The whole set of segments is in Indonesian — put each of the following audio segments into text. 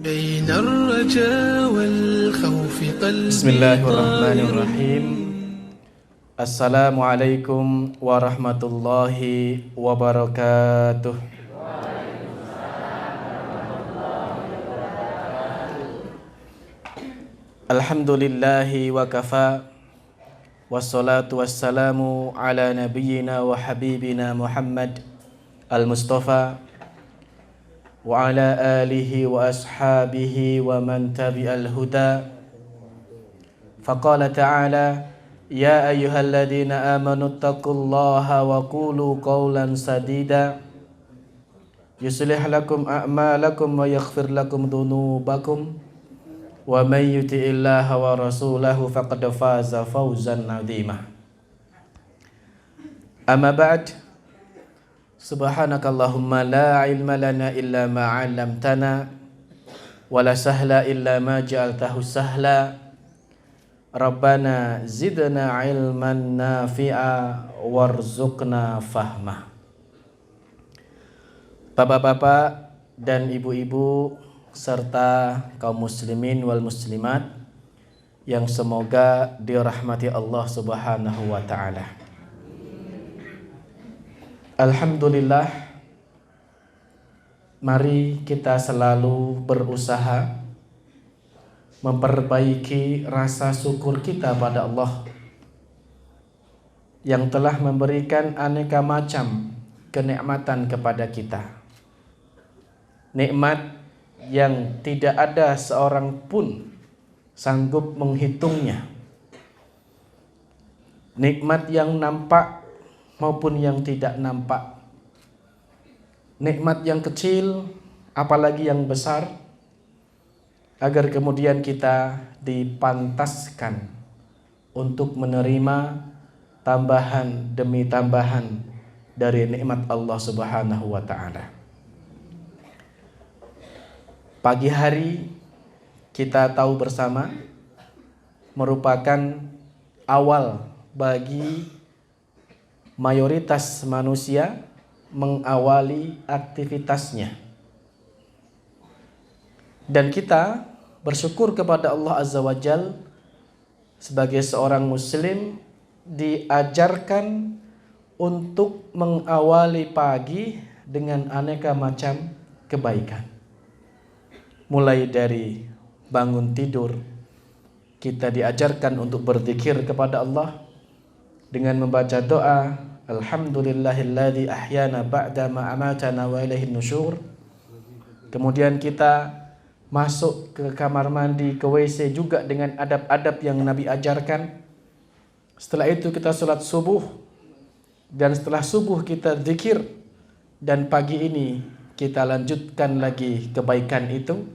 بين الرجاء والخوف قلبي بسم الله الرحمن الرحيم. Assalamualaikum warahmatullahi wabarakatuh. Alhamdulillahi wa kafa, wassalatu wassalamu ala nabiyyina wa habibina Muhammad al-Mustafa wa ala alihi wa ashabihi wa man tabi'al huda. Faqala ta'ala, ya ayyuhalladzina amanu taqullaha wa qulu qawlan sadida yuslih lakum a'malakum wa yaghfir lakum dhunubakum wa may yuti'illaha wa rasulahu faqad faza fawzan 'azima. Amma ba'd, subhanakallahumma la ilma lana illa ma 'allamtana wa la sahla illa ma ja'altahu sahla. Rabbana zidna ilman nafi'a warzuqna fahma. Bapak-bapak dan ibu-ibu serta kaum muslimin wal muslimat yang semoga dirahmati Allah Subhanahu wa taala. Alhamdulillah, mari kita selalu berusaha memperbaiki rasa syukur kita pada Allah yang telah memberikan aneka macam kenikmatan kepada kita. Nikmat yang tidak ada seorang pun sanggup menghitungnya. Nikmat yang nampak maupun yang tidak nampak. Nikmat yang kecil apalagi yang besar, agar kemudian kita dipantaskan untuk menerima tambahan demi tambahan dari nikmat Allah Subhanahu wa taala. Pagi hari kita tahu bersama merupakan awal bagi mayoritas manusia mengawali aktivitasnya. Dan kita bersyukur kepada Allah Azza wa Jal, sebagai seorang muslim diajarkan untuk mengawali pagi dengan aneka macam kebaikan. Mulai dari bangun tidur, kita diajarkan untuk berzikir kepada Allah dengan membaca doa Alhamdulillahilladzi ahyana ba'da ma amatana wa ilaihin nusyur. Kemudian kita masuk ke kamar mandi, ke WC juga dengan adab-adab yang Nabi ajarkan. Setelah itu kita sholat subuh, dan setelah subuh kita zikir, dan pagi ini kita lanjutkan lagi kebaikan itu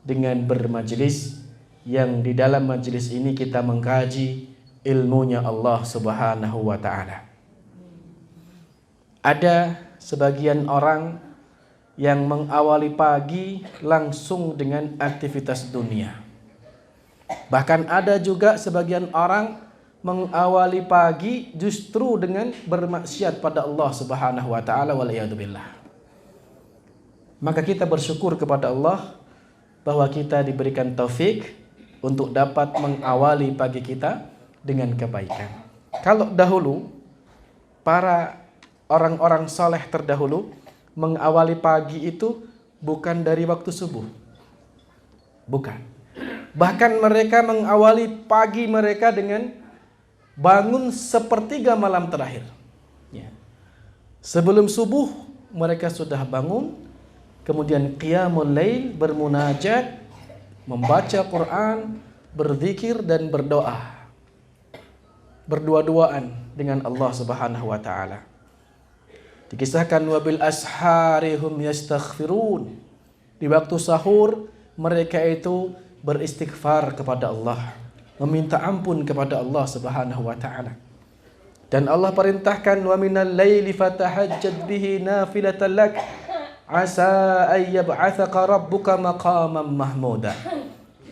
dengan bermajlis, yang di dalam majlis ini kita mengkaji ilmunya Allah Subhanahu wa ta'ala. Ada sebagian orang yang mengawali pagi langsung dengan aktivitas dunia. Bahkan ada juga sebagian orang mengawali pagi justru dengan bermaksiat pada Allah Subhanahu wa taala, waliyadzubillah. Maka kita bersyukur kepada Allah bahwa kita diberikan taufik untuk dapat mengawali pagi kita dengan kebaikan. Kalau dahulu para orang-orang soleh terdahulu mengawali pagi itu bukan dari waktu subuh. Bukan. Bahkan mereka mengawali pagi mereka dengan bangun sepertiga malam terakhir. Ya. Sebelum subuh mereka sudah bangun, kemudian qiyamul lail, bermunajat, membaca Quran, berzikir dan berdoa. Berdua-duaan dengan Allah Subhanahu wa taala. Dikisahkan wabil asharihum yastaghfirun. Di waktu sahur mereka itu beristighfar kepada Allah, meminta ampun kepada Allah Subhanahu wa taala. Dan Allah perintahkan wa minal laili fatahajjad bihi nafilatan lak asa ay yab'atsaka rabbuka maqaman mahmuda.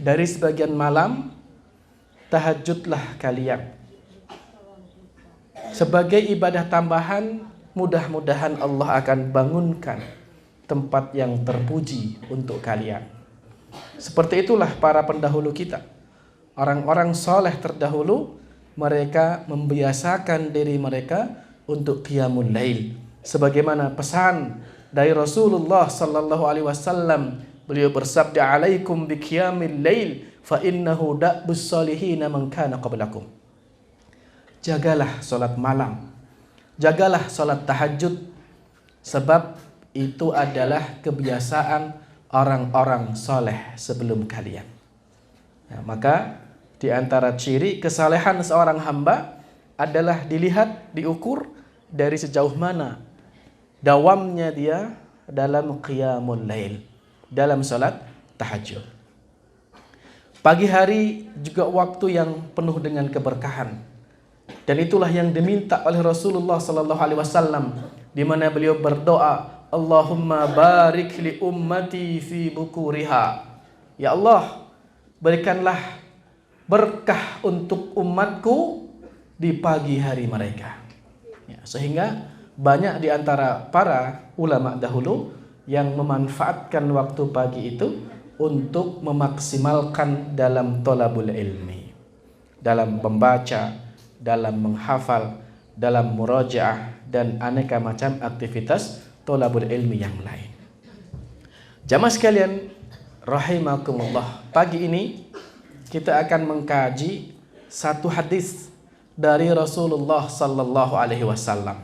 Dari sebagian malam tahajudlah kalian sebagai ibadah tambahan. Mudah-mudahan Allah akan bangunkan tempat yang terpuji untuk kalian. Seperti itulah para pendahulu kita. Orang-orang soleh terdahulu, mereka membiasakan diri mereka untuk qiyamul lail. Sebagaimana pesan dari Rasulullah sallallahu alaihi wasallam, beliau bersabda, "Alaikum bi qiyamil lail fa innahu da'bus salihin man kana qablakum." Jagalah salat malam, jagalah salat tahajud, sebab itu adalah kebiasaan orang-orang soleh sebelum kalian. Nah, maka di antara ciri kesalehan seorang hamba adalah dilihat, diukur dari sejauh mana dawamnya dia dalam qiyamul lail, dalam salat tahajud. Pagi hari juga waktu yang penuh dengan keberkahan. Dan itulah yang diminta oleh Rasulullah sallallahu alaihi wasallam, di mana beliau berdoa, Allahumma barik li ummati fi bukuriha. Ya Allah, berikanlah berkah untuk umatku di pagi hari mereka. Ya, sehingga banyak di antara para ulama dahulu yang memanfaatkan waktu pagi itu untuk memaksimalkan dalam thalabul ilmi, dalam membaca, dalam menghafal, dalam murajaah, dan aneka macam aktivitas thalabul ilmi yang lain. Jamaah sekalian rahimakumullah, pagi ini kita akan mengkaji satu hadis dari Rasulullah sallallahu alaihi wasallam.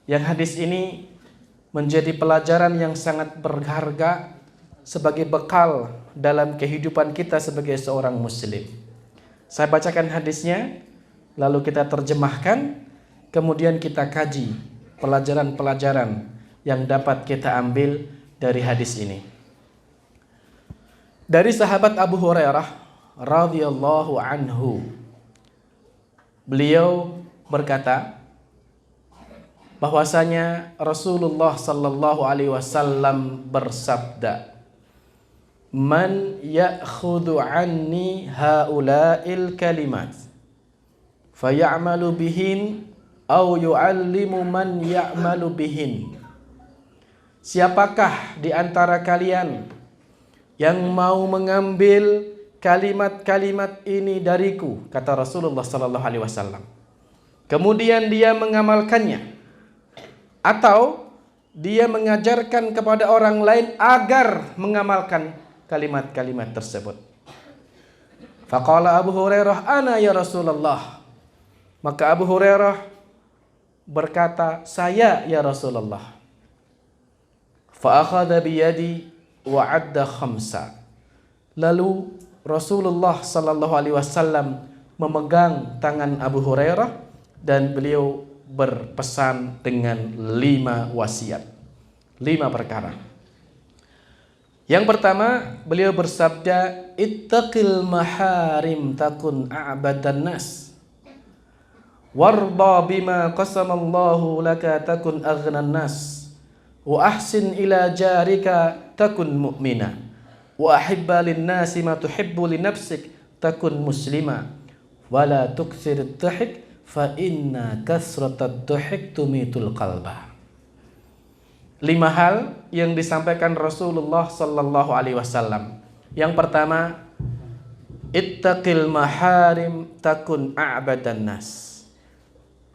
Yang hadis ini menjadi pelajaran yang sangat berharga sebagai bekal dalam kehidupan kita sebagai seorang muslim. Saya bacakan hadisnya, lalu kita terjemahkan, kemudian kita kaji pelajaran-pelajaran yang dapat kita ambil dari hadis ini. Dari sahabat Abu Hurairah radhiyallahu anhu, beliau berkata bahwasanya Rasulullah sallallahu alaihi wasallam bersabda, "Man ya'khudhu anni haula'il kalimat fayamalu bihin au yu'allimu man ya'malu bihin." Siapakah di antara kalian yang mau mengambil kalimat-kalimat ini dariku, kata Rasulullah sallallahu alaihi wasallam, kemudian dia mengamalkannya, atau dia mengajarkan kepada orang lain agar mengamalkan kalimat-kalimat tersebut. Faqala Abu Hurairah, "Ana ya Rasulullah." Maka Abu Hurairah berkata, "Saya ya Rasulullah." Fa akhadha bi yadi wa adda khamsa. Lalu Rasulullah sallallahu alaihi wasallam memegang tangan Abu Hurairah dan beliau berpesan dengan 5 wasiat, 5 perkara. Yang pertama, beliau bersabda, "Ittaqil maharim takun a'badan nas. Warda bima qasamallahu laka takun aghnan nas. Wa ahsin ila jarika takun mu'mina. Wa ahibba lin nasi ma tuhibbu li nafsik takun muslima. Wa la tukthir ad-dhahik fa inna kasratad dhahik tumitul qalba." 5 hal yang disampaikan Rasulullah sallallahu alaihi wasallam. Yang pertama, ittaqil maharim takun a'badan nas.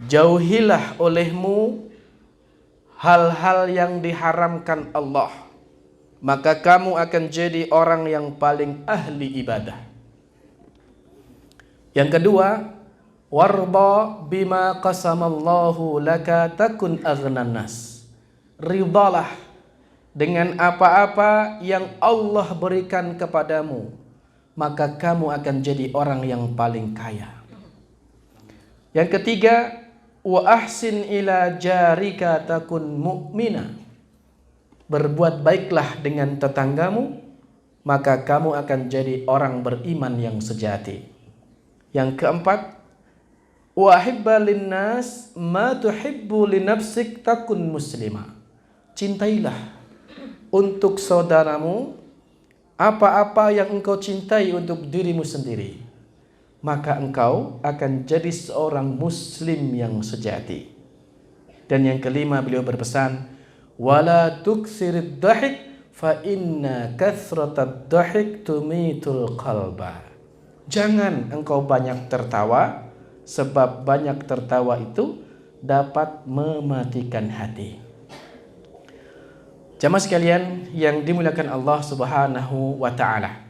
Jauhilah olehmu hal-hal yang diharamkan Allah, maka kamu akan jadi orang yang paling ahli ibadah. Yang kedua, warda bima qasamallahu laka takun aghnan nas. Ridalah dengan apa-apa yang Allah berikan kepadamu, maka kamu akan jadi orang yang paling kaya. Yang ketiga, wa ahsin ila jarika takun mu'mina. Berbuat baiklah dengan tetanggamu, maka kamu akan jadi orang beriman yang sejati. Yang keempat, wa ahibba linnas ma tuhibbu li nafsik takun muslima. Cintailah untuk saudaramu apa-apa yang engkau cintai untuk dirimu sendiri, maka engkau akan jadi seorang muslim yang sejati. Dan yang kelima, beliau berpesan, wala tuksirid dhahik fa inna kathratad dhahik tumitul qalba. Jangan engkau banyak tertawa, sebab banyak tertawa itu dapat mematikan hati. Jamaah sekalian yang dimuliakan Allah Subhanahu wa taala.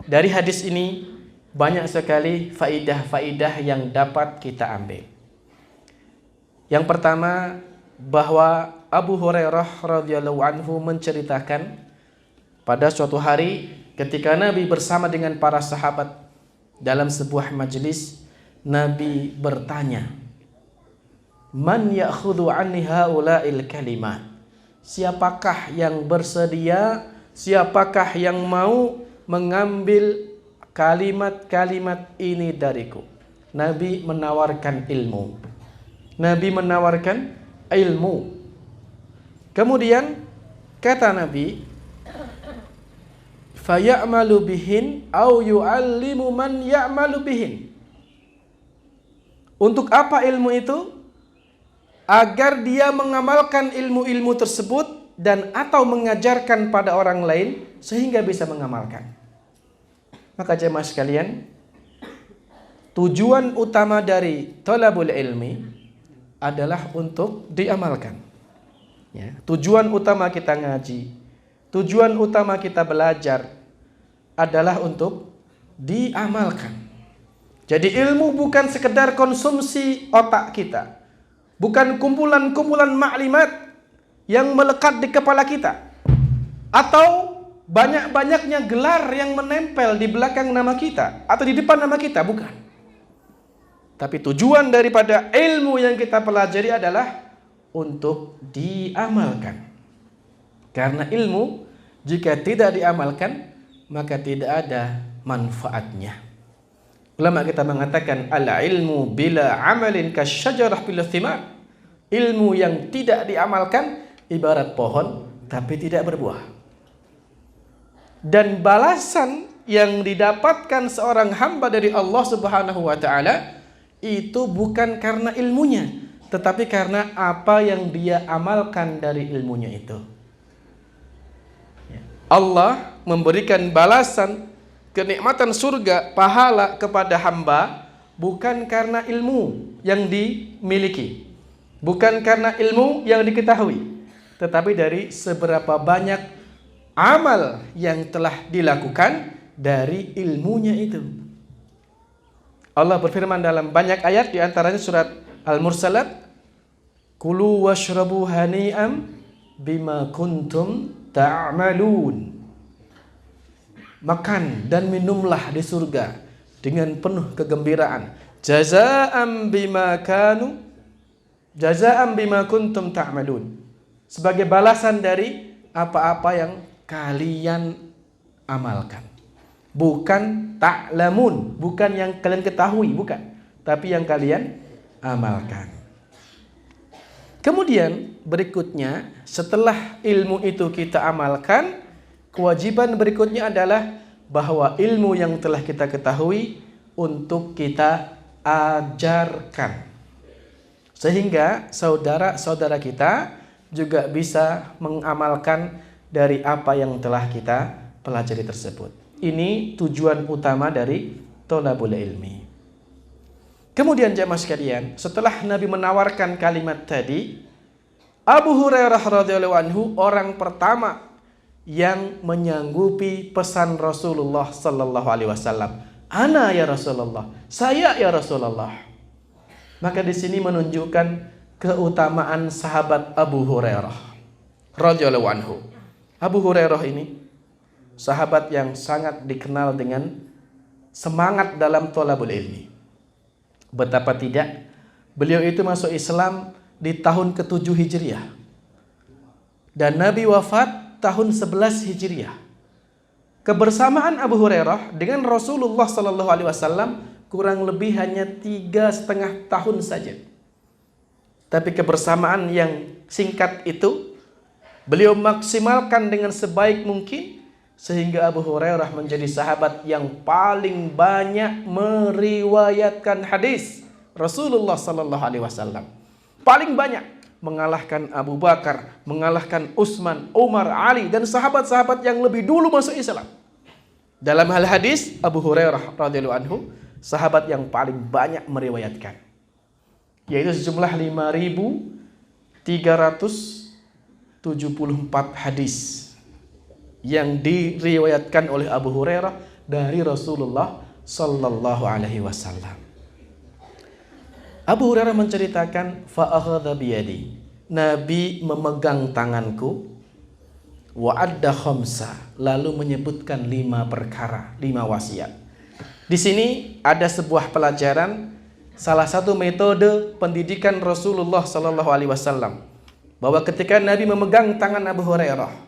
Dari hadis ini banyak sekali faidah-faidah yang dapat kita ambil. Yang pertama, bahwa Abu Hurairah radhiyallahu anhu menceritakan pada suatu hari ketika Nabi bersama dengan para sahabat dalam sebuah majelis, Nabi bertanya, "Man ya'khudhu anni haula'il kalimat?" Siapakah yang bersedia, siapakah yang mau mengambil kalimat-kalimat ini dariku? Nabi menawarkan ilmu. Nabi menawarkan ilmu. Kemudian kata Nabi, fayamalu bihin au yu'allimu man ya'malu bihin. Untuk apa ilmu itu? Agar dia mengamalkan ilmu-ilmu tersebut dan atau mengajarkan pada orang lain sehingga bisa mengamalkan. Maka jemaah sekalian, tujuan utama dari thalabul ilmi adalah untuk diamalkan. Ya, tujuan utama kita ngaji, tujuan utama kita belajar adalah untuk diamalkan. Jadi ilmu bukan sekedar konsumsi otak kita, bukan kumpulan-kumpulan maklimat yang melekat di kepala kita, atau banyak-banyaknya gelar yang menempel di belakang nama kita atau di depan nama kita, bukan. Tapi tujuan daripada ilmu yang kita pelajari adalah untuk diamalkan. Karena ilmu jika tidak diamalkan maka tidak ada manfaatnya. Ulama kita mengatakan al-ilmu bila amalin kasyajarah bila thimar. Ilmu yang tidak diamalkan ibarat pohon tapi tidak berbuah. Dan balasan yang didapatkan seorang hamba dari Allah Subhanahu wa taala itu bukan karena ilmunya, tetapi karena apa yang dia amalkan dari ilmunya itu. Allah memberikan balasan kenikmatan surga, pahala kepada hamba bukan karena ilmu yang dimiliki, bukan karena ilmu yang diketahui, tetapi dari seberapa banyak amal yang telah dilakukan dari ilmunya itu. Allah berfirman dalam banyak ayat, di antaranya surat Al-Mursalat, "Kulu washrabu hani'am bima kuntum ta'malun." Makan dan minumlah di surga dengan penuh kegembiraan. Jazaa'an bima kuntum ta'malun. Sebagai balasan dari apa-apa yang kalian amalkan. Bukan ta'lamun, bukan yang kalian ketahui, bukan, tapi yang kalian amalkan. Kemudian berikutnya, setelah ilmu itu kita amalkan, kewajiban berikutnya adalah bahwa ilmu yang telah kita ketahui untuk kita ajarkan. Sehingga saudara-saudara kita juga bisa mengamalkan dari apa yang telah kita pelajari tersebut. Ini tujuan utama dari thalabul ilmi. Kemudian jemaah sekalian, setelah Nabi menawarkan kalimat tadi, Abu Hurairah radhiyallahu anhu orang pertama yang menyanggupi pesan Rasulullah sallallahu alaihi wasallam. Ana ya Rasulullah, saya ya Rasulullah. Maka di sini menunjukkan keutamaan sahabat Abu Hurairah radhiyallahu anhu. Abu Hurairah ini sahabat yang sangat dikenal dengan semangat dalam thalabul ilmi. Betapa tidak, beliau itu masuk Islam di tahun ke-7 Hijriah. Dan Nabi wafat tahun 11 Hijriah. Kebersamaan Abu Hurairah dengan Rasulullah sallallahu alaihi wasallam kurang lebih hanya 3,5 tahun saja. Tapi kebersamaan yang singkat itu beliau maksimalkan dengan sebaik mungkin, sehingga Abu Hurairah menjadi sahabat yang paling banyak meriwayatkan hadis Rasulullah sallallahu alaihi wasallam. Paling banyak, mengalahkan Abu Bakar, mengalahkan Utsman, Umar, Ali, dan sahabat-sahabat yang lebih dulu masuk Islam. Dalam hal hadis, Abu Hurairah radhiyallahu anhu, sahabat yang paling banyak meriwayatkan, yaitu sejumlah 5.374 hadis yang diriwayatkan oleh Abu Hurairah dari Rasulullah sallallahu alaihi wasallam. Abu Hurairah menceritakan, fa akhadha biyadi, Nabi memegang tanganku, wa adda khamsa, lalu menyebutkan 5 perkara, 5 wasiat. Di sini ada sebuah pelajaran, salah satu metode pendidikan Rasulullah sallallahu alaihi wasallam, bahwa ketika Nabi memegang tangan Abu Hurairah,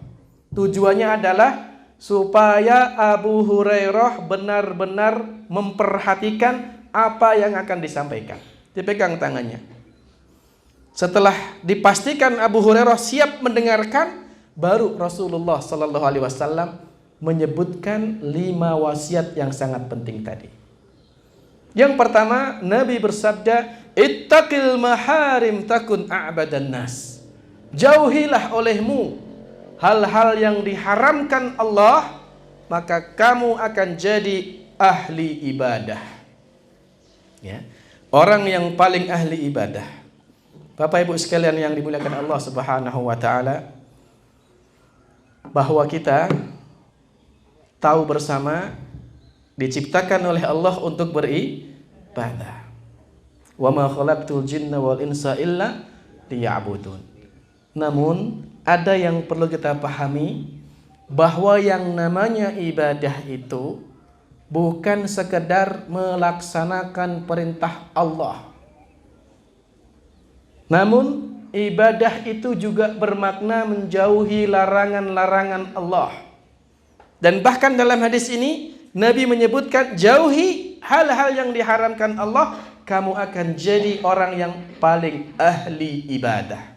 tujuannya adalah supaya Abu Hurairah benar-benar memperhatikan apa yang akan disampaikan. Dipegang tangannya. Setelah dipastikan Abu Hurairah siap mendengarkan, baru Rasulullah sallallahu alaihi wasallam menyebutkan 5 wasiat yang sangat penting tadi. Yang pertama, Nabi bersabda, ittaqil maharim takun a'badan nas. Jauhilah olehmu hal-hal yang diharamkan Allah, maka kamu akan jadi ahli ibadah. Ya. Orang yang paling ahli ibadah. Bapak Ibu sekalian yang dimuliakan Allah Subhanahu wa taala, bahwa kita tahu bersama diciptakan oleh Allah untuk beribadah. Wa ma khalaqtul jinna wal insa illa liya'budun. Namun ada yang perlu kita pahami, bahwa yang namanya ibadah itu bukan sekedar melaksanakan perintah Allah. Namun ibadah itu juga bermakna menjauhi larangan-larangan Allah. Dan bahkan dalam hadis ini Nabi menyebutkan, jauhi hal-hal yang diharamkan Allah, kamu akan jadi orang yang paling ahli ibadah.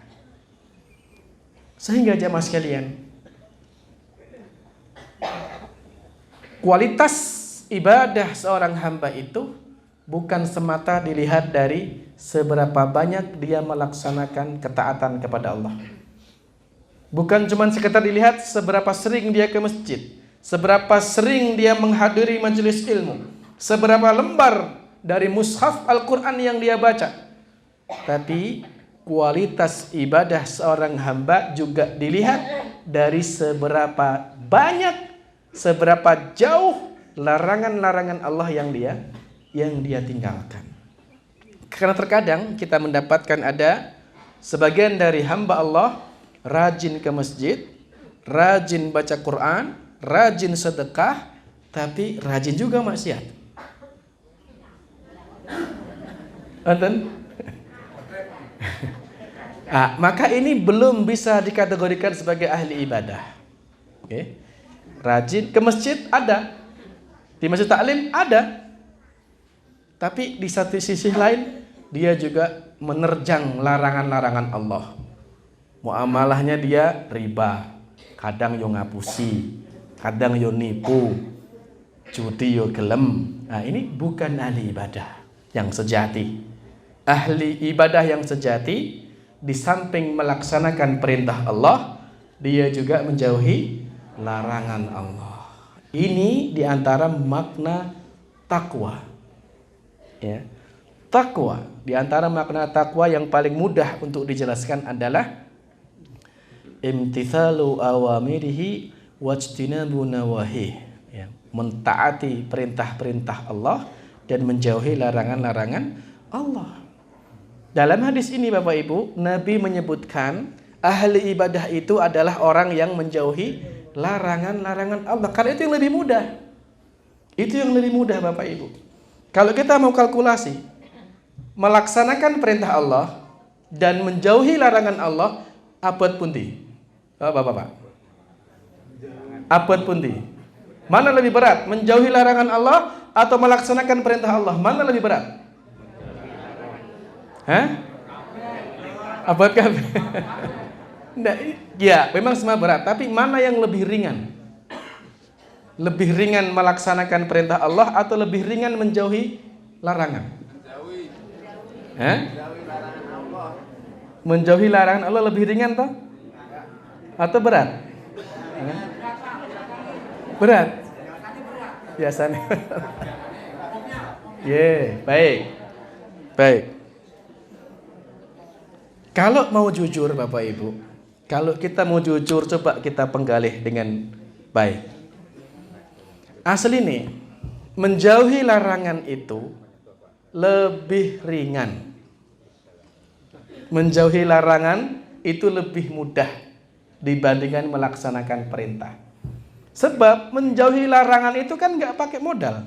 Sehingga jamaah sekalian, kualitas ibadah seorang hamba itu bukan semata dilihat dari seberapa banyak dia melaksanakan ketaatan kepada Allah. Bukan cuma sekedar dilihat seberapa sering dia ke masjid, seberapa sering dia menghadiri majelis ilmu, seberapa lembar dari mushaf Al-Quran yang dia baca. Tapi kualitas ibadah seorang hamba juga dilihat dari seberapa banyak, seberapa jauh larangan-larangan Allah yang dia tinggalkan. Karena terkadang kita mendapatkan ada sebagian dari hamba Allah rajin ke masjid, rajin baca Quran, rajin sedekah, tapi rajin juga maksiat. Enten? Maka ini belum bisa dikategorikan sebagai ahli ibadah. Oke. Rajin ke masjid ada, di masjid taklim ada, tapi di satu sisi lain dia juga menerjang larangan-larangan Allah. Muamalahnya dia riba, kadang yo ngapusi, kadang yo nipu, judi yo gelem. Ini bukan ahli ibadah yang sejati. Ahli ibadah yang sejati, di samping melaksanakan perintah Allah, dia juga menjauhi larangan Allah. Ini diantara makna takwa. Ya. Takwa, diantara makna takwa yang paling mudah untuk dijelaskan adalah imtithalu awamirihi wajtinabu nawahih. Ya. Mentaati perintah-perintah Allah dan menjauhi larangan-larangan Allah. Dalam hadis ini Bapak Ibu, Nabi menyebutkan ahli ibadah itu adalah orang yang menjauhi larangan-larangan Allah. Karena itu yang lebih mudah. Itu yang lebih mudah Bapak Ibu. Kalau kita mau kalkulasi, melaksanakan perintah Allah dan menjauhi larangan Allah, abad pundi? Bapak-bapak. Abad pundi? Mana lebih berat? Menjauhi larangan Allah atau melaksanakan perintah Allah? Mana lebih berat? Abad kabeh. Ya, memang semua berat, tapi mana yang lebih ringan? Lebih ringan melaksanakan perintah Allah atau lebih ringan menjauhi larangan? Menjauhi larangan Allah lebih ringan toh? Atau berat? Berat. Biasanya. Baik. Baik. Kalau mau jujur Bapak Ibu, kalau kita mau jujur coba kita penggalih dengan baik. Asli nih, menjauhi larangan itu lebih ringan. Menjauhi larangan itu lebih mudah dibandingkan melaksanakan perintah. Sebab menjauhi larangan itu kan nggak pakai modal.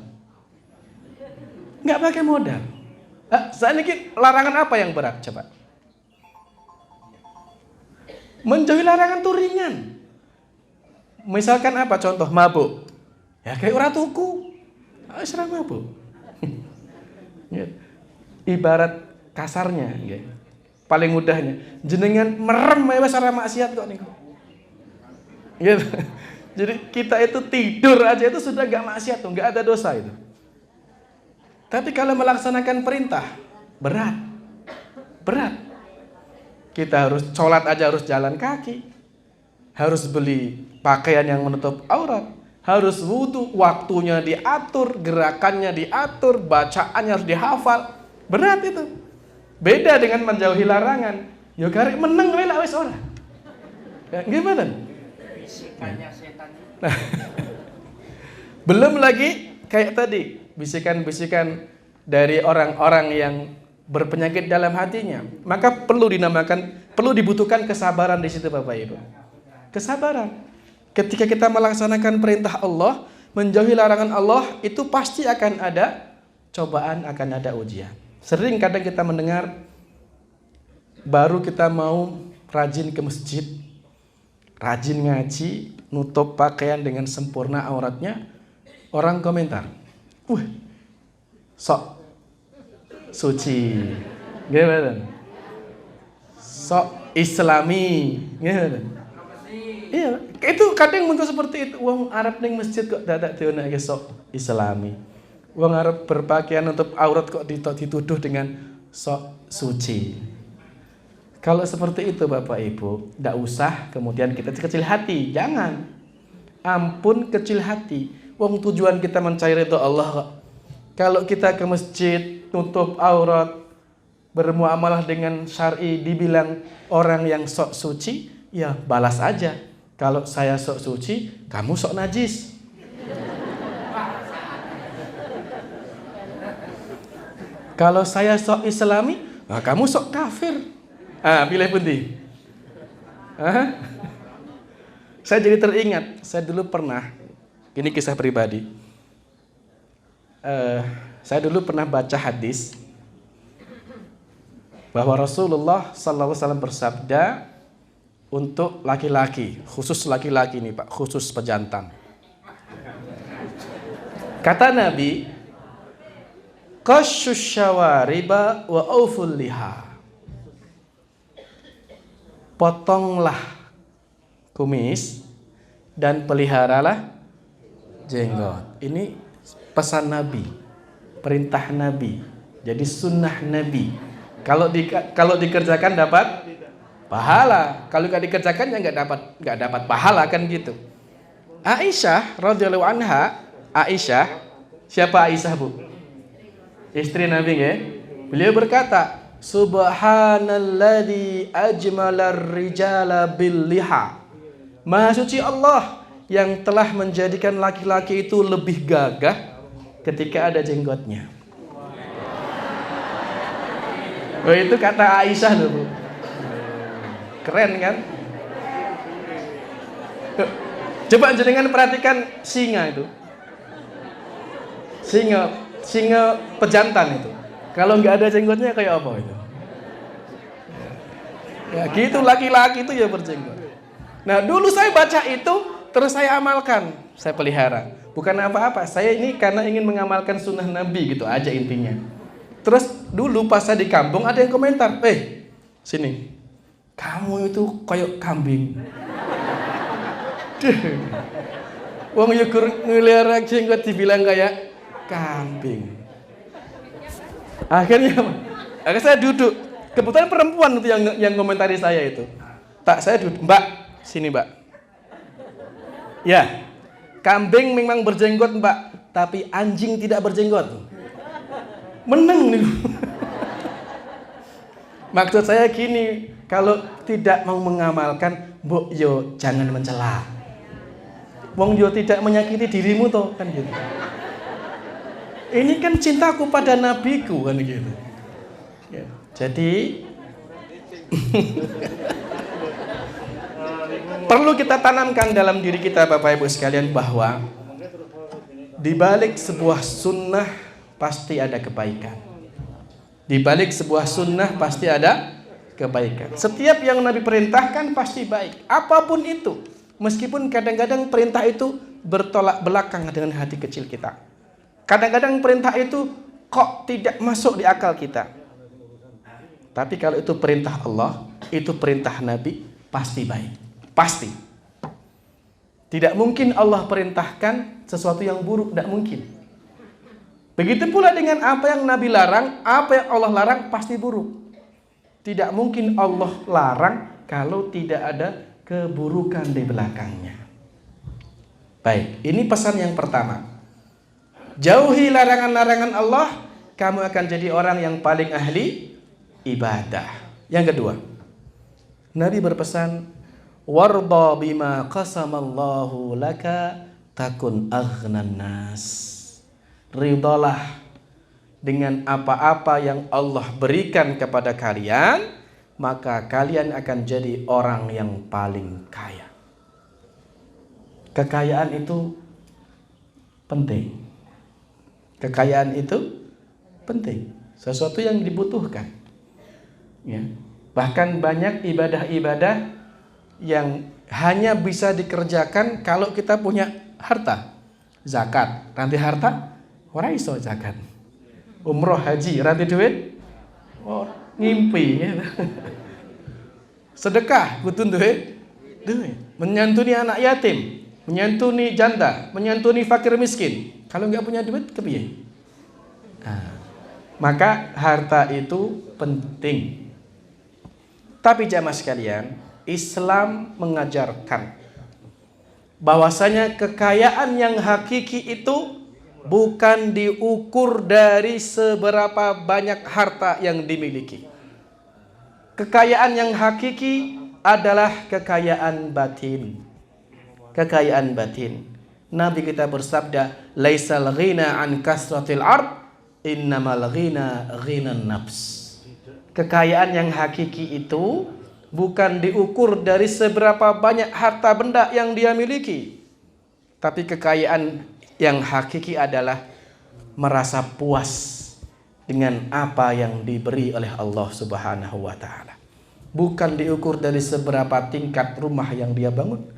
Nggak pakai modal. Saat ini larangan apa yang berat coba? Menjauhi larangan itu ringan. Misalkan apa contoh mabuk. Ya kayak orang tuku. Serang mabuk. Ibarat kasarnya. Paling mudahnya, jenengan merem wae ora maksiat kok niku. Gitu. Jadi kita itu tidur aja itu sudah enggak maksiat tuh, enggak ada dosa itu. Tapi kalau melaksanakan perintah, berat. Berat. Kita harus sholat aja harus jalan kaki. Harus beli pakaian yang menutup aurat. Harus wudu, waktunya diatur, gerakannya diatur, bacaannya harus dihafal. Berat itu. Beda dengan menjauhi larangan. Ya karek meneng wae lak wis ora. Ya gimana? Bisikannya setan. Belum lagi kayak tadi, bisikan-bisikan dari orang-orang yang berpenyakit dalam hatinya. Maka perlu dibutuhkan kesabaran di situ Bapak Ibu. Kesabaran. Ketika kita melaksanakan perintah Allah, menjauhi larangan Allah, itu pasti akan ada cobaan, akan ada ujian. Sering kadang kita mendengar baru kita mau rajin ke masjid, rajin ngaji, nutup pakaian dengan sempurna auratnya, orang komentar, sok suci, gimana? Sok Islami, gimana? Iya, itu kadang muncul seperti itu. Wong Arab ning masjid kok dadak dionekke sok Islami. Wong arep berpakaian untuk aurat kok dituduh dengan sok suci. Kalau seperti itu Bapak Ibu, tidak usah kemudian kita kecil hati. Jangan. Ampun kecil hati. Wong tujuan kita mencari ridho Allah kok. Kalau kita ke masjid, tutup aurat, bermuamalah dengan syar'i, dibilang orang yang sok suci, ya balas aja. Kalau saya sok suci, kamu sok najis. Kalau saya sok Islami, kamu sok kafir. Pilih pundi? Saya jadi teringat, saya dulu pernah, ini kisah pribadi. Saya dulu pernah baca hadis bahwa Rasulullah SAW bersabda untuk laki-laki, khusus laki-laki nih Pak, khusus pejantan. Kata Nabi, Qashshus syawariba wa auful liha. Potonglah kumis dan peliharalah jenggot. Ini pesan Nabi, perintah Nabi. Jadi sunnah Nabi. Kalau dikerjakan dapat pahala. Kalau nggak dikerjakan ya nggak dapat pahala kan gitu. Aisyah radhiyallahu anha, siapa Aisyah Bu? Istri Nabi ya. Beliau berkata, Subhanalladzi ajmalar rijala bil liha. Maha suci Allah yang telah menjadikan laki-laki itu lebih gagah ketika ada jenggotnya. Oh, itu kata Aisyah loh Bu. Keren kan? Coba jenengan perhatikan singa itu. Singa pejantan itu. Kalau nggak ada jenggotnya kayak apa itu? Ya gitu, laki-laki itu ya berjenggot. Nah dulu saya baca itu, terus saya amalkan, saya pelihara. Bukan apa-apa, saya ini karena ingin mengamalkan sunnah Nabi gitu aja intinya. Terus dulu pas saya di kampung ada yang komentar, sini, kamu itu kayak kambing. Wong yukur ngelihara jenggot dibilang kayak kambing. Akhirnya saya duduk. Kebetulan perempuan itu yang komentari saya itu. Pak, saya duduk, Mbak, sini Mbak. Ya, kambing memang berjenggot Mbak, tapi anjing tidak berjenggot. Menang nih. Maksud saya gini, kalau tidak mau mengamalkan, Mbok yo jangan mencela. Wong yo tidak menyakiti dirimu toh, kan gitu. Ini kan cintaku pada nabiku kan gitu. Ya, jadi perlu kita tanamkan dalam diri kita Bapak Ibu sekalian bahwa di balik sebuah sunnah pasti ada kebaikan. Di balik sebuah sunnah pasti ada kebaikan. Setiap yang Nabi perintahkan pasti baik. Apapun itu. Meskipun kadang-kadang perintah itu bertolak belakang dengan hati kecil kita. Kadang-kadang perintah itu kok tidak masuk di akal kita. Tapi kalau itu perintah Allah, itu perintah Nabi, pasti baik. Pasti. Tidak mungkin Allah perintahkan sesuatu yang buruk, tidak mungkin. Begitu pula dengan apa yang Nabi larang, apa yang Allah larang pasti buruk. Tidak mungkin Allah larang kalau tidak ada keburukan di belakangnya. Baik, ini pesan yang pertama. Jauhi larangan-larangan Allah, kamu akan jadi orang yang paling ahli ibadah. Yang kedua, Nabi berpesan, warda bima qasamallahu laka takun aghnan nas. Ridalah dengan apa-apa yang Allah berikan kepada kalian, maka kalian akan jadi orang yang paling kaya. Kekayaan itu penting. Kekayaan itu penting. Sesuatu yang dibutuhkan. Ya. Bahkan banyak ibadah-ibadah yang hanya bisa dikerjakan kalau kita punya harta. Zakat, ranti harta, ora iso zakat. Umroh haji, ranti duit, oh, ngimpi. Ya. Sedekah, kudu duit. Menyantuni anak yatim, menyantuni janda, menyantuni fakir miskin. Kalau nggak punya duit, kepiye? Nah, maka harta itu penting. Tapi jamaah sekalian, Islam mengajarkan bahwasanya kekayaan yang hakiki itu bukan diukur dari seberapa banyak harta yang dimiliki. Kekayaan yang hakiki adalah kekayaan batin. Kekayaan batin. Nabi kita bersabda, "Laisal ghina an kasratil ard, innamal ghina ghinan nafs." Kekayaan yang hakiki itu bukan diukur dari seberapa banyak harta benda yang dia miliki. Tapi kekayaan yang hakiki adalah merasa puas dengan apa yang diberi oleh Allah Subhanahu wa taala. Bukan diukur dari seberapa tingkat rumah yang dia bangun.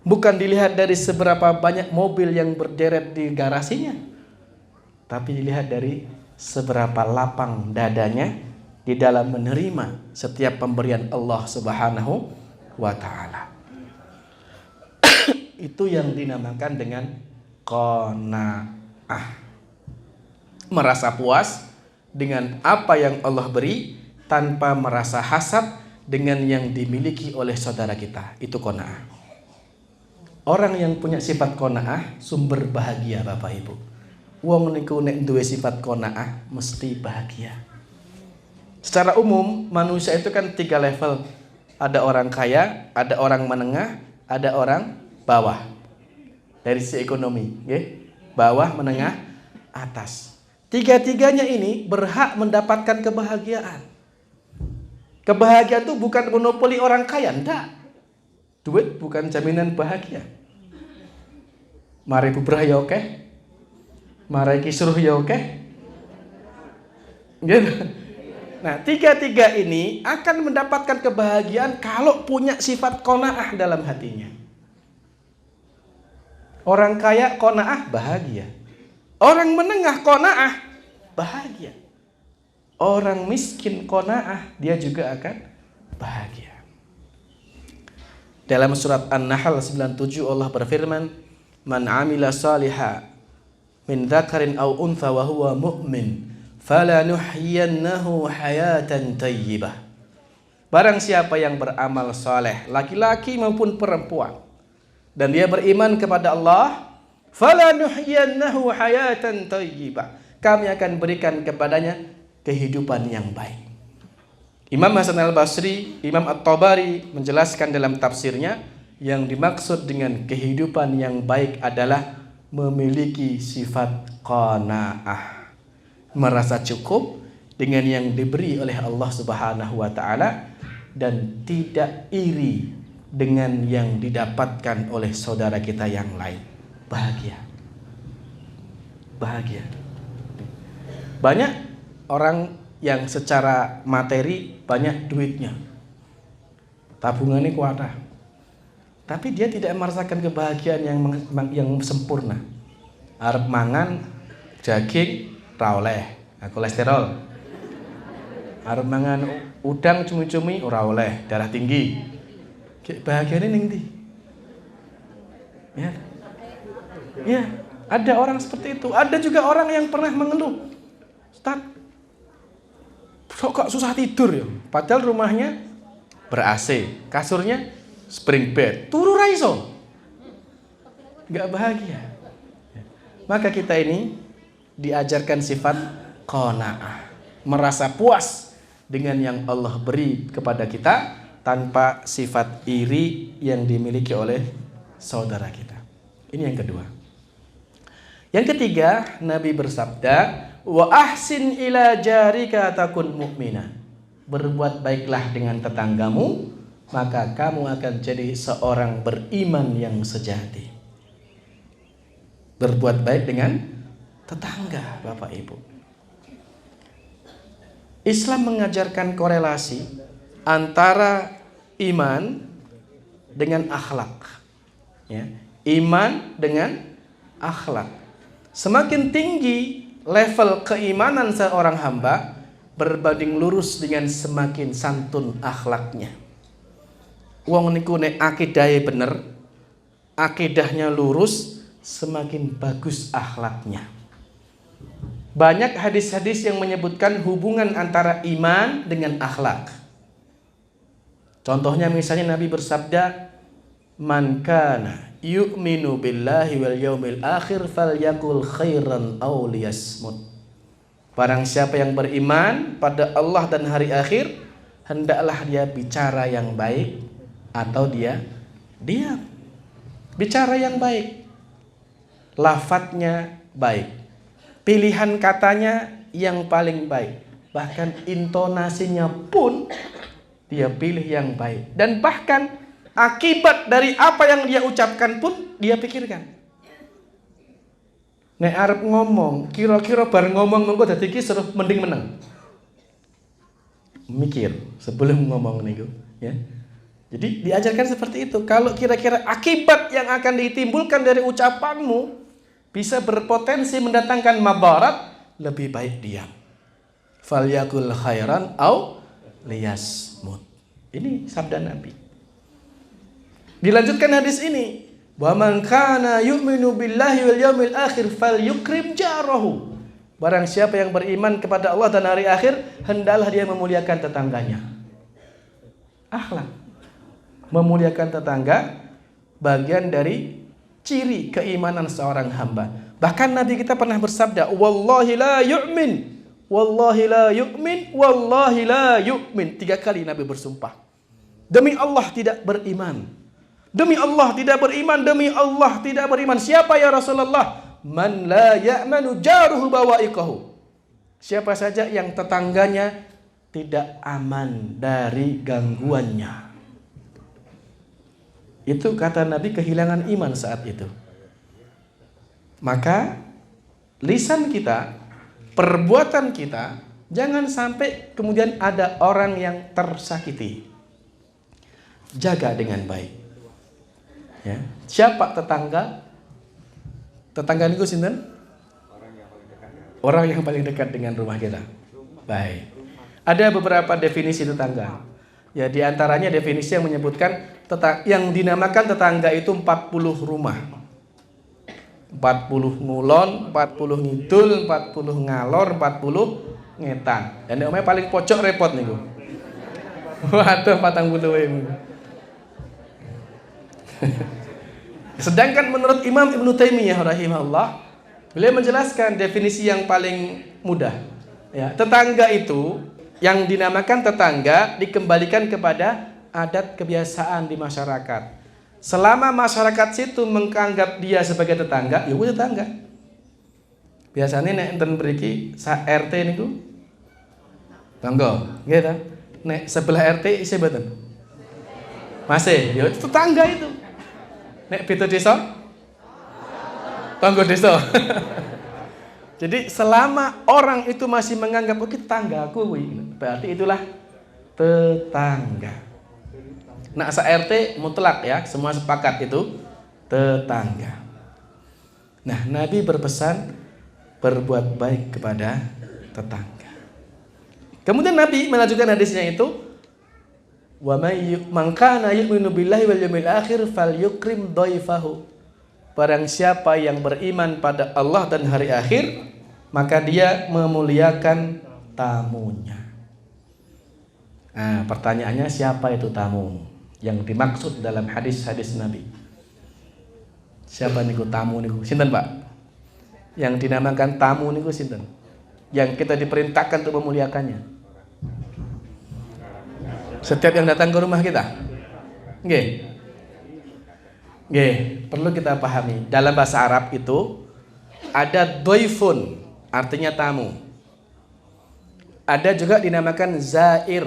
Bukan dilihat dari seberapa banyak mobil yang berderet di garasinya. Tapi dilihat dari seberapa lapang dadanya di dalam menerima setiap pemberian Allah Subhanahu wa taala. Itu yang dinamakan dengan qanaah. Merasa puas dengan apa yang Allah beri tanpa merasa hasad dengan yang dimiliki oleh saudara kita. Itu qanaah. Orang yang punya sifat qanaah sumber bahagia Bapak Ibu. Wong niku nek duwe sifat qanaah mesti bahagia. Secara umum manusia itu kan 3 level. Ada orang kaya, ada orang menengah, ada orang bawah. Dari sisi ekonomi, okay? Bawah, menengah, atas. 3-tiganya ini berhak mendapatkan kebahagiaan. Kebahagiaan itu bukan monopoli orang kaya, enggak. Duit bukan jaminan bahagia. Mari bubrah ya oke. Mari kisruh ya oke. Gitu. Nah, 3-tiga ini akan mendapatkan kebahagiaan kalau punya sifat qanaah dalam hatinya. Orang kaya qanaah bahagia. Orang menengah qanaah bahagia. Orang miskin qanaah dia juga akan bahagia. Dalam surat An-Nahl 97 Allah berfirman, "Man 'amila shalihan min dzakarin aw untha wa huwa mu'min, falanuhyiyannahu hayatan thayyibah. Barang siapa yang beramal soleh, laki-laki maupun perempuan, dan dia beriman kepada Allah, falanuhyiyannahu hayatan thayyibah. Kami akan berikan kepadanya kehidupan yang baik. Imam Hasan al-Basri, Imam At-Tabari menjelaskan dalam tafsirnya, yang dimaksud dengan kehidupan yang baik adalah memiliki sifat qanaah, merasa cukup dengan yang diberi oleh Allah Subhanahu wa taala dan tidak iri dengan yang didapatkan oleh saudara kita yang lain. Bahagia. Bahagia. Banyak orang yang secara materi banyak duitnya, tabungannya kuat, tapi dia tidak merasakan kebahagiaan yang sempurna. Arep mangan daging ra oleh, kolesterol. Arep mangan udang cumi-cumi ora oleh, darah tinggi. Bahagiane ning ndi? Ya. Ya, ada orang seperti itu. Ada juga orang yang pernah mengeluh, Ustaz, kok susah tidur ya? Padahal rumahnya ber-AC, kasurnya spring bed, turu ra iso. Enggak bahagia. Maka kita ini diajarkan sifat qanaah, merasa puas dengan yang Allah beri kepada kita tanpa sifat iri yang dimiliki oleh saudara kita. Ini yang kedua. Yang ketiga, Nabi bersabda, wa ahsin ila jarika takun mu'mina. Berbuat baiklah dengan tetanggamu, maka kamu akan jadi seorang beriman yang sejati. Berbuat baik dengan tetangga, Bapak Ibu. Islam mengajarkan korelasi antara iman dengan akhlak. Ya, iman dengan akhlak. Semakin tinggi level keimanan seorang hamba, berbanding lurus dengan semakin santun akhlaknya. Wong niku nek akidahe bener, akidahnya lurus, semakin bagus akhlaknya. Banyak hadis-hadis yang menyebutkan hubungan antara iman dengan akhlak. Contohnya misalnya Nabi bersabda, man kana yu'minu billahi wal yaumil akhir falyakul khairan aw liyasmut. Barang siapa yang beriman pada Allah dan hari akhir, hendaklah dia bicara yang baik atau dia diam. Bicara yang baik, lafadznya baik, pilihan katanya yang paling baik, bahkan intonasinya pun dia pilih yang baik, dan bahkan akibat dari apa yang dia ucapkan pun dia pikirkan. Nek arep ngomong, kira-kira bareng ngomong mengko dadi iki seru mending meneng. Mikir sebelum ngomong niku, ya. Jadi diajarkan seperti itu. Kalau kira-kira akibat yang akan ditimbulkan dari ucapanmu bisa berpotensi mendatangkan madarat, lebih baik diam. Falyakul khairan au liyasmut. Ini sabda Nabi. Dilanjutkan hadis ini, wa man kana yu'minu billahi wal yaumil akhir falyukrim jarahu. Barang siapa yang beriman kepada Allah dan hari akhir, hendaklah dia memuliakan tetangganya. Akhlak. Memuliakan tetangga bagian dari ciri keimanan seorang hamba. Bahkan Nabi kita pernah bersabda, wallahi la yu'min, wallahi la yu'min, wallahi la yu'min. 3 kali Nabi bersumpah, demi Allah tidak beriman, demi Allah tidak beriman, demi Allah tidak beriman. Siapa ya Rasulullah? Man la ya'manu jaruhu bawa'iqahu. Siapa saja yang tetangganya tidak aman dari gangguannya. Itu kata Nabi kehilangan iman saat itu. Maka lisan kita, perbuatan kita, jangan sampai kemudian ada orang yang tersakiti. Jaga dengan baik. Ya. Siapa tetangga? Tetangga niku sinten? Orang yang paling dekat dengan rumah kita. Baik. Ada beberapa definisi tetangga. Ya, di antaranya definisi yang menyebutkan yang dinamakan tetangga itu 40 rumah. 40 ngulon, 40 ngidul, 40 ngalor, 40 ngetan. Dan omah paling pojok repot niku. Waduh 40 Sedangkan menurut Imam Ibnu Taimiyah rahimahullah, beliau menjelaskan definisi yang paling mudah. Ya, tetangga itu yang dinamakan tetangga dikembalikan kepada adat kebiasaan di masyarakat. Selama masyarakat situ menganggap dia sebagai tetangga, ya udah tetangga. Biasanya nek enten mriki sa RT niku tangga, nggih ta? Nek sebelah RT isih mboten? Masih, ya tetangga itu. Nek beda desa? Tangga desa. Jadi selama orang itu masih menganggap oh tetanggaku kuwi, berarti itulah tetangga. Nah, se-RT mutlak ya, semua sepakat itu tetangga. Nah, Nabi berpesan berbuat baik kepada tetangga. Kemudian Nabi melanjutkan hadisnya itu, wa may man kana yu'minu billahi wal yawmil akhir falyukrim dhaifahu. Barang siapa yang beriman pada Allah dan hari akhir, maka dia memuliakan tamunya. Nah, pertanyaannya siapa itu tamu yang dimaksud dalam hadis-hadis Nabi? Siapa niku tamu niku? Sinten, Pak? Yang dinamakan tamu niku sinten? Yang kita diperintahkan untuk memuliakannya. Setiap yang datang ke rumah kita. Nggih. Nggih, perlu kita pahami. Dalam bahasa Arab itu ada dhaifun, artinya tamu. Ada juga dinamakan zair,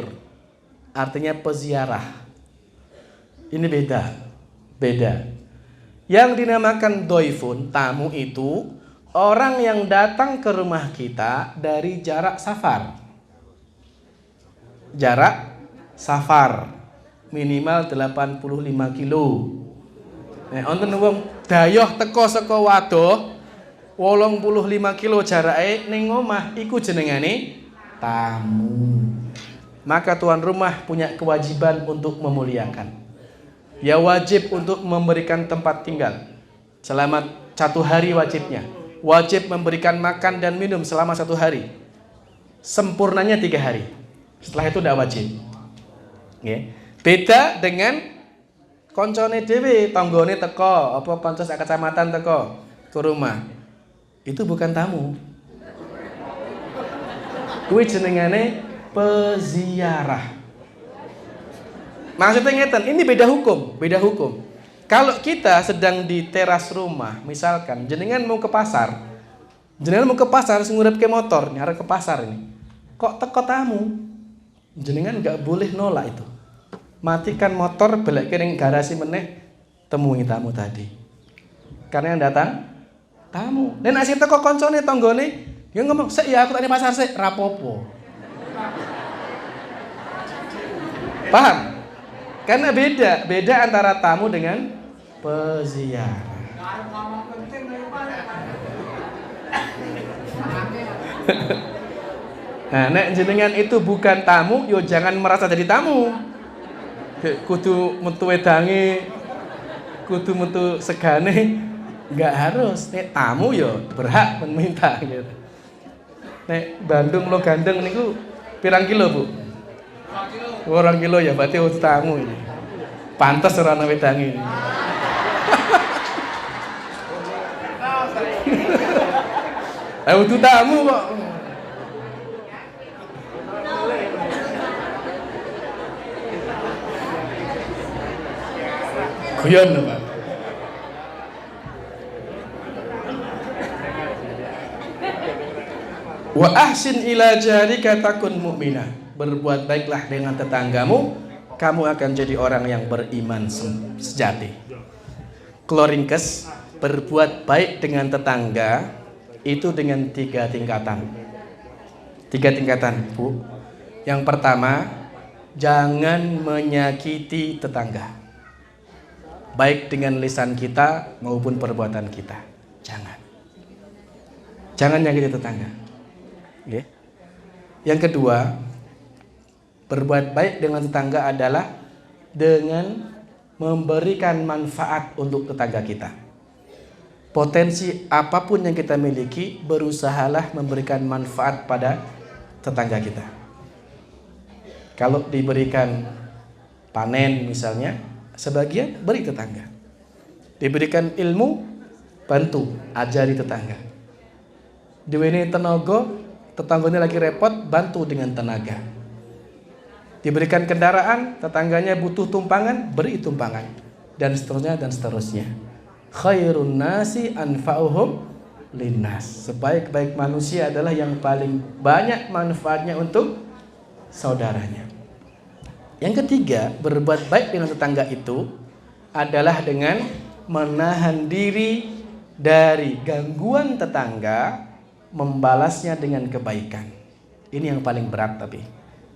artinya peziarah. Ini beda. Yang dinamakan dhaifun, tamu itu orang yang datang ke rumah kita dari jarak safar. Jarak safar minimal 85 kilo. Nek wonten wong dayoh teko saka wadoh 85 kilo jarake ning omah, iku jenengane tamu. Maka tuan rumah punya kewajiban untuk memuliakan. Ya wajib untuk memberikan tempat tinggal selama 1 hari wajibnya. Wajib memberikan makan dan minum selama 1 hari. Sempurnanya 3 hari. Setelah itu tidak wajib. Okay. Beda dengan koncone dhewe, tanggane teko, apa kanca sak kecamatan teko ke rumah. Itu bukan tamu. Kuwi jenengane peziarah. Maksudnya ngeten, ini beda hukum. Kalau kita sedang di teras rumah, misalkan jenengan mau ke pasar ngurep ke motor, nyarep ke pasar ini. Kok teko tamu? Jenengan nggak boleh nolak itu. Matikan motor, belek ke ning garasi meneh, temui tamu tadi. Karena yang datang tamu. Dan asih teko koncone tanggane, dia ngomong, "Sik ya aku tak di pasar sik, rapopo." Paham? Karena beda antara tamu dengan peziarah. Nah, nek jenengan itu bukan tamu, yo jangan merasa jadi tamu. Kudu metu wedange, kudu metu segane, enggak harus. Nek tamu yo berhak meminta gitu. Nek Bandung lo gandeng niku pirang kilo, Bu? 2 kilo ya, berarti untuk tamu ini. Pantas ora ana wedange. Untuk tamu kok. Guyon lho, Pak. Wa ahsin ila jarika takun mu'minah. Berbuat baiklah dengan tetanggamu, kamu akan jadi orang yang beriman sejati. Kloringkes, berbuat baik dengan tetangga itu dengan 3 tingkatan. 3 tingkatan, Bu. Yang pertama, jangan menyakiti tetangga. Baik dengan lisan kita maupun perbuatan kita. Jangan nyakiti tetangga. Okay. Yang kedua, berbuat baik dengan tetangga adalah dengan memberikan manfaat untuk tetangga kita. Potensi apapun yang kita miliki, berusahalah memberikan manfaat pada tetangga kita. Kalau diberikan panen misalnya, sebagian beri tetangga. Diberikan ilmu, bantu, ajari tetangga. Diweni tenaga, tetangganya lagi repot, bantu dengan tenaga. Diberikan kendaraan, tetangganya butuh tumpangan, beri tumpangan, dan seterusnya dan seterusnya. Khairun nasi anfa'uhum linnas. Sebaik-baik manusia adalah yang paling banyak manfaatnya untuk saudaranya. Yang ketiga, berbuat baik dengan tetangga itu adalah dengan menahan diri dari gangguan tetangga, membalasnya dengan kebaikan. Ini yang paling berat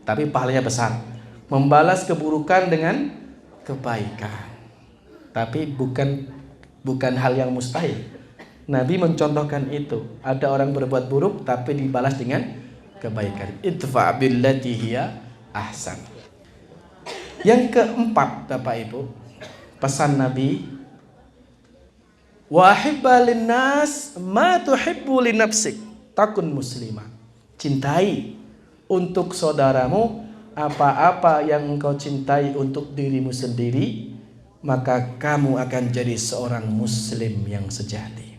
tapi pahalanya besar. Membalas keburukan dengan kebaikan. Tapi bukan hal yang mustahil. Nabi mencontohkan itu. Ada orang berbuat buruk tapi dibalas dengan kebaikan. Idfa' billati hiya ahsan. Yang keempat, Bapak Ibu, pesan Nabi, wa hibba linnas ma tuhibbu li nafsik takun muslimah. Cintai untuk saudaramu apa-apa yang engkau cintai untuk dirimu sendiri, maka kamu akan jadi seorang muslim yang sejati.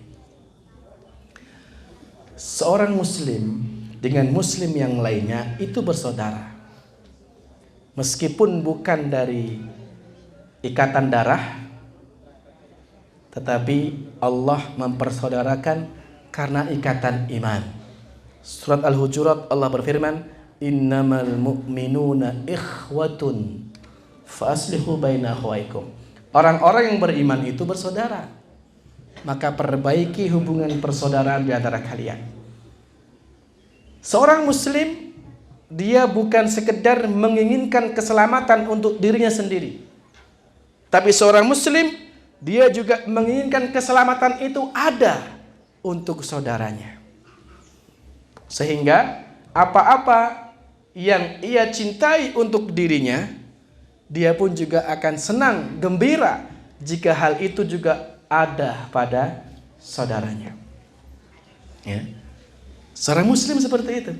Seorang muslim dengan muslim yang lainnya itu bersaudara. Meskipun bukan dari ikatan darah, tetapi Allah mempersaudarakan karena ikatan iman. Surat Al-Hujurat Allah berfirman, innamal mu'minuna ikhwatun fa aslihu baina akhwaikum. Orang-orang yang beriman itu bersaudara, maka perbaiki hubungan persaudaraan di antara kalian. Seorang muslim, dia bukan sekedar menginginkan keselamatan untuk dirinya sendiri, tapi seorang muslim, dia juga menginginkan keselamatan itu ada untuk saudaranya. Sehingga apa-apa yang ia cintai untuk dirinya, dia pun juga akan senang, gembira jika hal itu juga ada pada saudaranya. Ya. Seorang muslim seperti itu.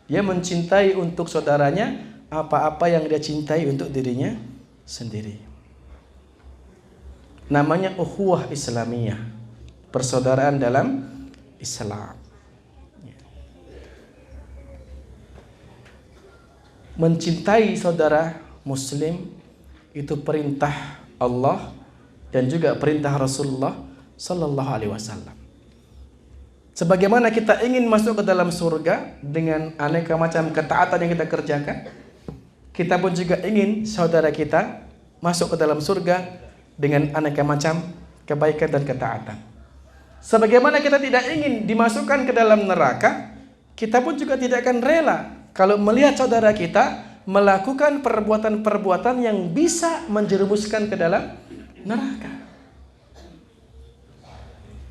Dia mencintai untuk saudaranya apa-apa yang dia cintai untuk dirinya sendiri. Namanya ukhuwah Islamiyah, persaudaraan dalam Islam. Mencintai saudara muslim itu perintah Allah dan juga perintah Rasulullah sallallahu alaihi wasallam. Sebagaimana kita ingin masuk ke dalam surga dengan aneka macam ketaatan yang kita kerjakan, kita pun juga ingin saudara kita masuk ke dalam surga dengan aneka macam kebaikan dan ketaatan. Sebagaimana kita tidak ingin dimasukkan ke dalam neraka, kita pun juga tidak akan rela kalau melihat saudara kita melakukan perbuatan-perbuatan yang bisa menjerumuskan ke dalam neraka.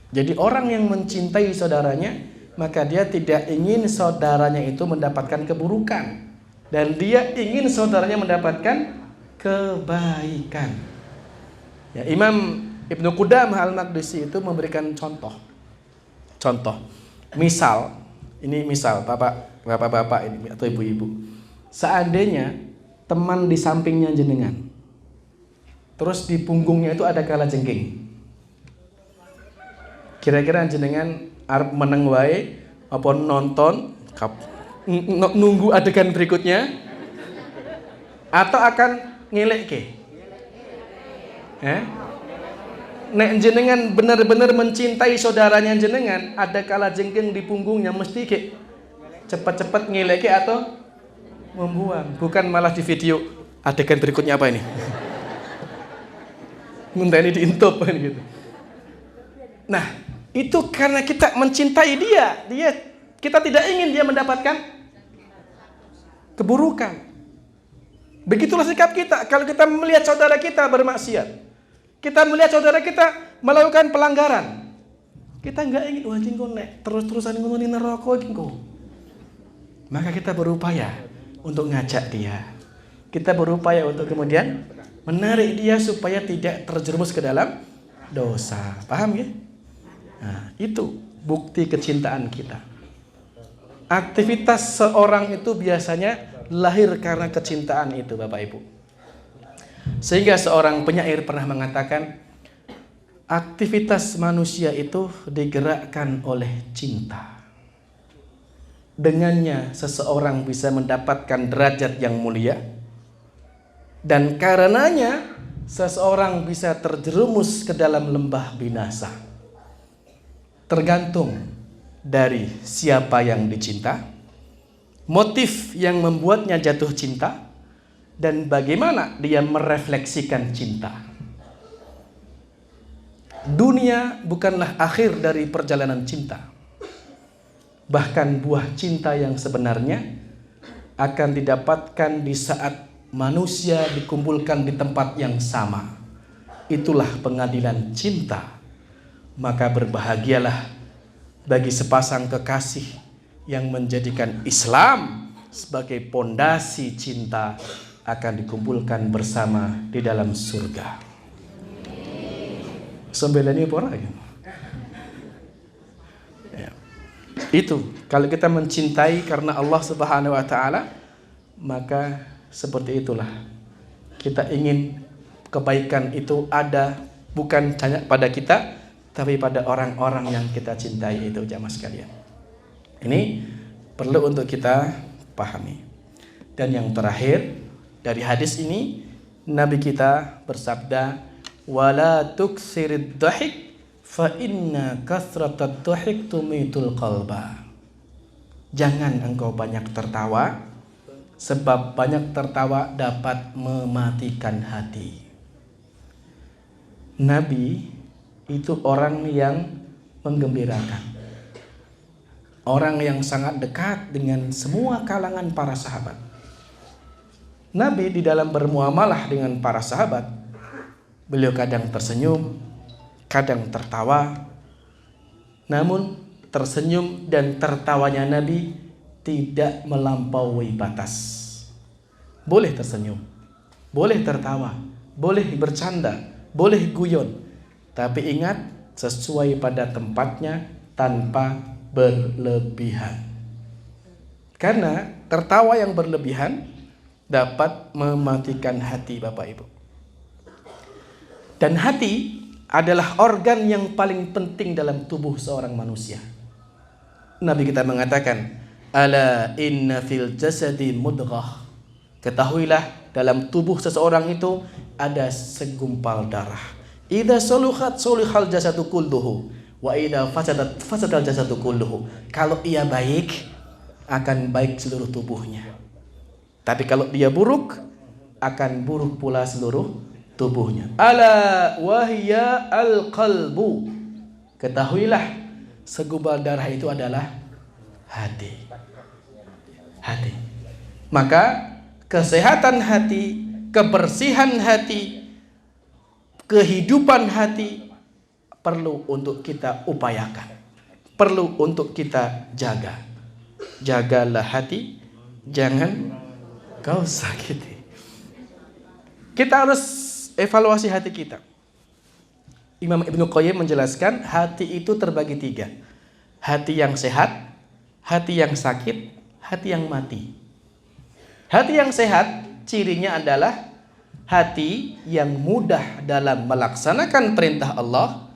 Jadi orang yang mencintai saudaranya, maka dia tidak ingin saudaranya itu mendapatkan keburukan, dan dia ingin saudaranya mendapatkan kebaikan. Ya, Imam Ibnu Qudamah Al-Maqdisi itu memberikan contoh. Misal bapak-bapak ini atau ibu-ibu. Seandainya teman di sampingnya jenengan, terus di punggungnya itu ada kalajengking. Kira-kira jenengan arep meneng wae apa nonton nunggu adegan berikutnya atau akan ngelekke? Nek jenengan benar-benar mencintai saudaranya jenengan, ada kalajengking di punggungnya, mesti cepat-cepat ngelekke atau membuang, bukan malah di video adegan berikutnya apa ini? Ngenteni diintop kan gitu. Nah, itu karena kita mencintai dia, kita tidak ingin dia mendapatkan keburukan. Begitulah sikap kita kalau kita melihat saudara kita bermaksiat. Kita melihat saudara kita melakukan pelanggaran. Kita enggak ingin wajing kok nek terus-terusan ngono ni neraka iki kok. Maka kita berupaya untuk ngajak dia. Kita berupaya untuk kemudian menarik dia supaya tidak terjerumus ke dalam dosa. Paham ya? Nah, itu bukti kecintaan kita. Aktivitas seorang itu biasanya lahir karena kecintaan itu, Bapak Ibu. Sehingga seorang penyair pernah mengatakan, aktivitas manusia itu digerakkan oleh cinta. Dengannya seseorang bisa mendapatkan derajat yang mulia, dan karenanya seseorang bisa terjerumus ke dalam lembah binasa. Tergantung dari siapa yang dicinta, motif yang membuatnya jatuh cinta, dan bagaimana dia merefleksikan cinta. Dunia bukanlah akhir dari perjalanan cinta. Bahkan buah cinta yang sebenarnya akan didapatkan di saat manusia dikumpulkan di tempat yang sama. Itulah pengadilan cinta. Maka berbahagialah bagi sepasang kekasih yang menjadikan Islam sebagai pondasi cinta, akan dikumpulkan bersama di dalam surga. Sembilan ini pora ya. Itu kalau kita mencintai karena Allah Subhanahu wa taala, maka seperti itulah kita ingin kebaikan itu ada bukan hanya pada kita, tapi pada orang-orang yang kita cintai itu, jamaah sekalian. Ini perlu untuk kita pahami. Dan yang terakhir dari hadis ini, Nabi kita bersabda, "Wala tuksirid dhahik fa inna kathratad dhahik tumitul qalba." Jangan engkau banyak tertawa, sebab banyak tertawa dapat mematikan hati. Nabi itu orang yang menggembirakan, orang yang sangat dekat dengan semua kalangan para sahabat. Nabi di dalam bermuamalah dengan para sahabat, beliau kadang tersenyum, kadang tertawa. Namun tersenyum dan tertawanya Nabi tidak melampaui batas. Boleh tersenyum, boleh tertawa, boleh bercanda, boleh guyon, tapi ingat, sesuai pada tempatnya tanpa berlebihan. Karena tertawa yang berlebihan dapat mematikan hati, Bapak Ibu. Dan hati adalah organ yang paling penting dalam tubuh seorang manusia. Nabi kita mengatakan, "Ala inna fil jasadi mudghah." Ketahuilah, dalam tubuh seseorang itu ada segumpal darah. Idza saluhat sulihal jasadu kulluhu wa idza fasadat fasadal jasadu kulluhu. Kalau ia baik, akan baik seluruh tubuhnya. Tapi kalau dia buruk, akan buruk pula seluruh tubuhnya. Ala wahya al-qalbu. Ketahuilah, segumpal darah itu adalah hati. Hati. Maka kesehatan hati, kebersihan hati, kehidupan hati perlu untuk kita upayakan, perlu untuk kita jaga. Jagalah hati, jangan kau sakiti. Kita harus evaluasi hati kita. Imam Ibnu Qayyim menjelaskan hati itu terbagi 3. Hati yang sehat, hati yang sakit, hati yang mati. Hati yang sehat cirinya adalah hati yang mudah dalam melaksanakan perintah Allah,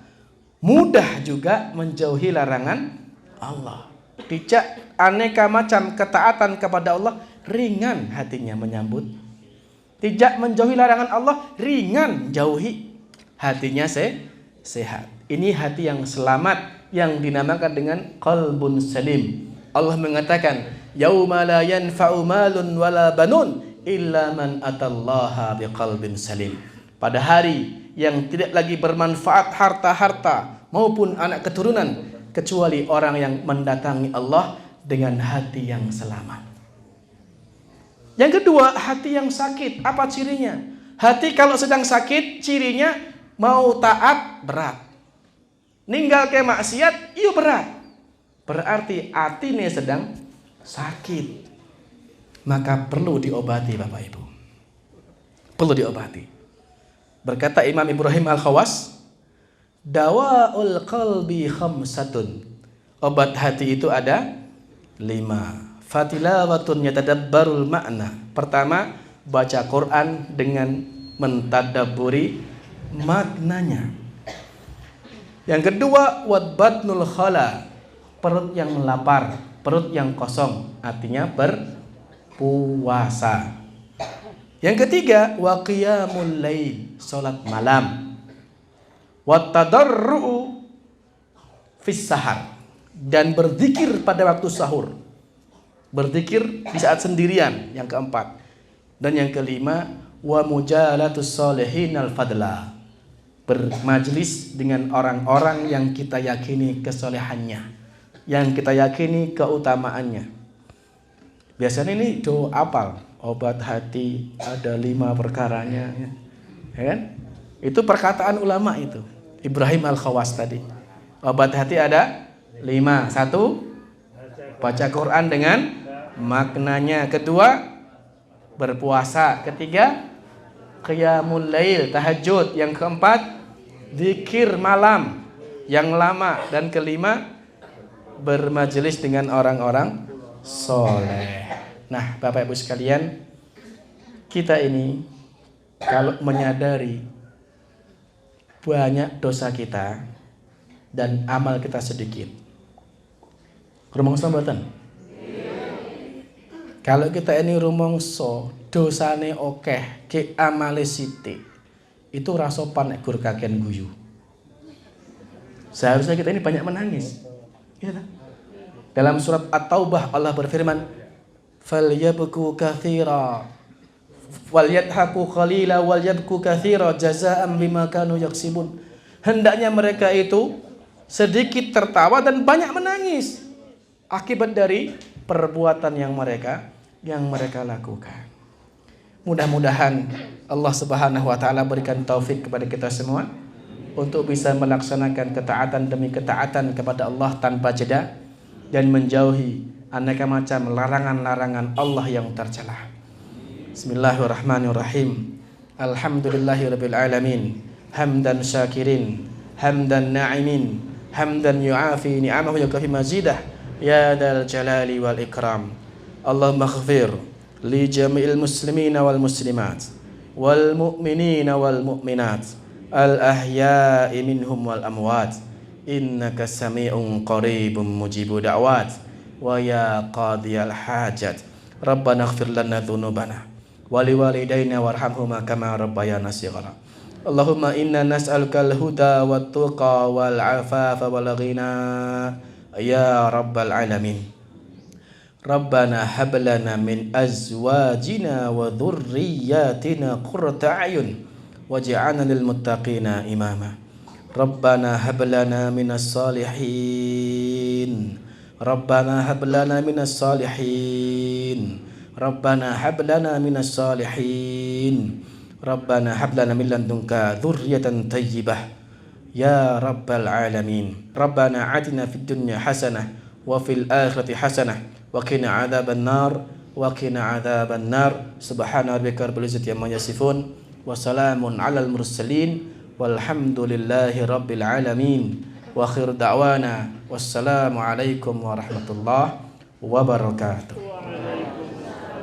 mudah juga menjauhi larangan Allah. Tidak aneka macam ketaatan kepada Allah, ringan hatinya menyambut. Tidak menjauhi larangan Allah, ringan jauhi. Hatinya sehat. Ini hati yang selamat, yang dinamakan dengan qalbun salim. Allah mengatakan, "Yauma la yanfa'u malun wala banun illa man atallaha biqalbin salim." Pada hari yang tidak lagi bermanfaat harta-harta maupun anak keturunan, kecuali orang yang mendatangi Allah dengan hati yang selamat. Yang kedua, hati yang sakit. Apa cirinya? Hati kalau sedang sakit, cirinya mau taat berat, ninggal ke maksiat iyo berat. Berarti hati ini sedang sakit. Maka perlu diobati, Bapak Ibu. Perlu diobati. Berkata Imam Ibrahim Al-Khawas, "Dawaul qalbi khamsatun." Obat hati itu ada 5. Fatilawatun yatadabbarul makna. Pertama, baca Quran dengan mentadabburi maknanya. Yang kedua, wadbatnul khala, perut yang lapar, perut yang kosong, artinya berpuasa. Yang ketiga, wa qiyamul lail, salat malam. Wa tadarru'u fis sahar, dan berzikir pada waktu sahur. Berzikir di saat sendirian, yang keempat. Dan yang kelima, wa mujalatus sholihin al fadla, bermajlis dengan orang-orang yang kita yakini kesolehannya, yang kita yakini keutamaannya. Biasanya ini doa apal, obat hati ada 5 perkaranya, ya kan? Itu perkataan ulama itu. Ibrahim Al-Khawas tadi. Obat hati ada 5. 1, baca Quran dengan maknanya. 2, berpuasa. 3, qiyamul lail, tahajud. Yang 4, zikir malam yang lama. Dan 5, bermajelis dengan orang-orang soleh. Nah, Bapak Ibu sekalian, kita ini kalau menyadari banyak dosa kita dan amal kita sedikit, rumangsa mboten? Kalau kita ini rumangsa dosane akeh, ke amale sithik, itu rasopan nek gur kakean guyu. Seharusnya kita ini banyak menangis. Ya, dalam surat At-Taubah Allah berfirman, "Falyabku katsira walyadhaku qalila walyabku katsira jazaa'an bima kanu yaksibun." Hendaknya mereka itu sedikit tertawa dan banyak menangis akibat dari perbuatan yang mereka lakukan. Mudah-mudahan Allah Subhanahu wa taala berikan taufik kepada kita semua untuk bisa melaksanakan ketaatan demi ketaatan kepada Allah tanpa jeda dan menjauhi aneka macam larangan-larangan Allah yang tercela. Bismillahirrahmanirrahim. Alhamdulillahirabbil alamin. Hamdan syakirin, hamdan na'imin, hamdan yu'afi ni'amahu yakafi mazidah, ya dal jalali wal ikram. Allahumma ighfir li jami'il muslimina wal muslimat wal mu'minina wal mu'minat al ahya'i minhum wal amwat, innaka sami'un qaribun mujibu da'wat, wa ya qadiyal hajat, rabbana ighfir lana dhunubana wa liwalidayna warhamhuma kama rabbayana shighara. Allahumma inna nas'aluka al-huda wat tuqa wal afafa wal ghina ya rabbal alamin. Rabbana hab lana min azwajina wa dhurriyyatina qurrata a'yun waj'alna lil muttaqina imama. Rabbana hab lana minas salihin. Rabbana hab lana minas salihin. Rabbana hab lana minas salihin. Rabbana hab lana min ladunka dzurriyyatan thayyibah ya rabbal alamin. Rabbana atina fid dunya hasanah wa fil akhirati hasanah wa qina adzaban nar wa qina adzaban nar. Subhana rabbika rabbil izzati amma yasifun wa salamun alal mursalin walhamdulillahi rabbil alamin. Wa akhir da'wana wassalamu alaikum warahmatullahi wabarakatuh.